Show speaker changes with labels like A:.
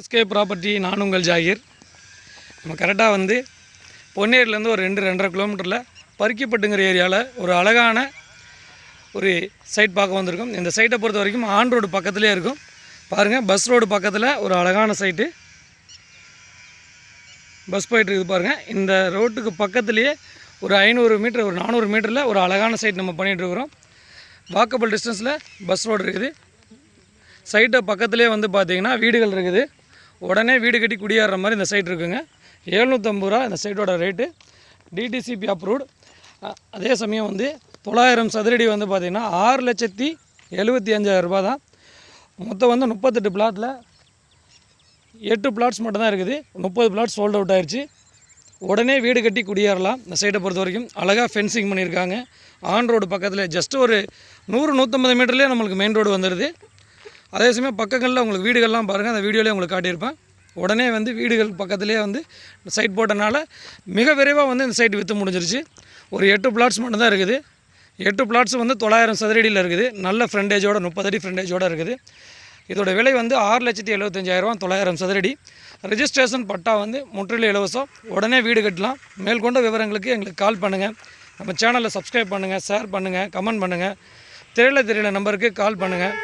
A: SK property நான் உங்கள் ஜாகிர். நம்ம கரெக்டாக வந்து பொன்னேரிலேருந்து ஒரு 2-2.5 கிலோமீட்டரில் பருக்கிப்பட்டுங்கிற ஏரியாவில் ஒரு அழகான ஒரு சைட் பார்க்க வந்திருக்கோம். இந்த சைட்டை பொறுத்த வரைக்கும் ஆன் ரோடு பக்கத்துலேயே இருக்கும். பாருங்கள், பஸ் ரோடு பக்கத்தில் ஒரு அழகான சைட்டு, பஸ் போயிட்டுருக்குது பாருங்கள். இந்த ரோட்டுக்கு பக்கத்துலேயே ஒரு 500 மீட்டர் ஒரு 400 மீட்டரில் ஒரு அழகான சைட் நம்ம பண்ணிகிட்ருக்குறோம். வாக்கபிள் டிஸ்டன்ஸில் பஸ் ரோடு இருக்குது. சைட்டை பக்கத்துலேயே வந்து பார்த்திங்கன்னா வீடுகள் இருக்குது. உடனே வீடு கட்டி குடியேற மாதிரி இந்த சைட் இருக்குங்க. 750 ரூபா இந்த சைட்டோட ரேட்டு, டிடிசிபி அப்ரூவ்டு. அதே சமயம் வந்து 900 சதுரடி வந்து பார்த்திங்கன்னா 6,75,000 ரூபா தான். மொத்தம் வந்து 38 பிளாட்டில் 8 பிளாட்ஸ் மட்டும்தான் இருக்குது. 30 பிளாட்ஸ் சோல்ட் அவுட் ஆயிடுச்சு. உடனே வீடு கட்டி குடியேறலாம். இந்த சைட்டை பொறுத்த வரைக்கும் அழகாக ஃபென்சிங் பண்ணியிருக்காங்க. ஆன் ரோடு பக்கத்தில் ஜஸ்ட்டு ஒரு 100-150 மீட்டர்லேயே நம்மளுக்கு மெயின் ரோடு வந்துடுது. அதே சமயம் பக்கங்களில் உங்களுக்கு வீடுகள்லாம் பாருங்கள், அந்த வீடியோலேயே உங்களுக்கு காட்டியிருப்பேன். உடனே வந்து வீடுகள் பக்கத்துலேயே வந்து சைட் போட்டனால மிக விரைவாக வந்து இந்த சைட் விற்று முடிஞ்சிருச்சு. ஒரு 8 பிளாட்ஸ் மட்டும்தான் இருக்குது. 8 பிளாட்ஸ் வந்து 900 சதுரடியில் இருக்குது. நல்ல ஃப்ரண்டேஜோட 30 அடி ஃப்ரண்டேஜோடு இருக்குது. இதோட விலை வந்து 6,75,000 900 சதுரடி. ரெஜிஸ்ட்ரேஷன் பட்டா வந்து முற்றிலும் இலவசம். உடனே வீடு கட்டலாம். மேற்கொண்ட விவரங்களுக்கு எங்களுக்கு கால் பண்ணுங்கள். நம்ம சேனலை சப்ஸ்கிரைப் பண்ணுங்கள், ஷேர் பண்ணுங்கள், கமெண்ட் பண்ணுங்கள். தெரியல நம்பருக்கு கால் பண்ணுங்கள்.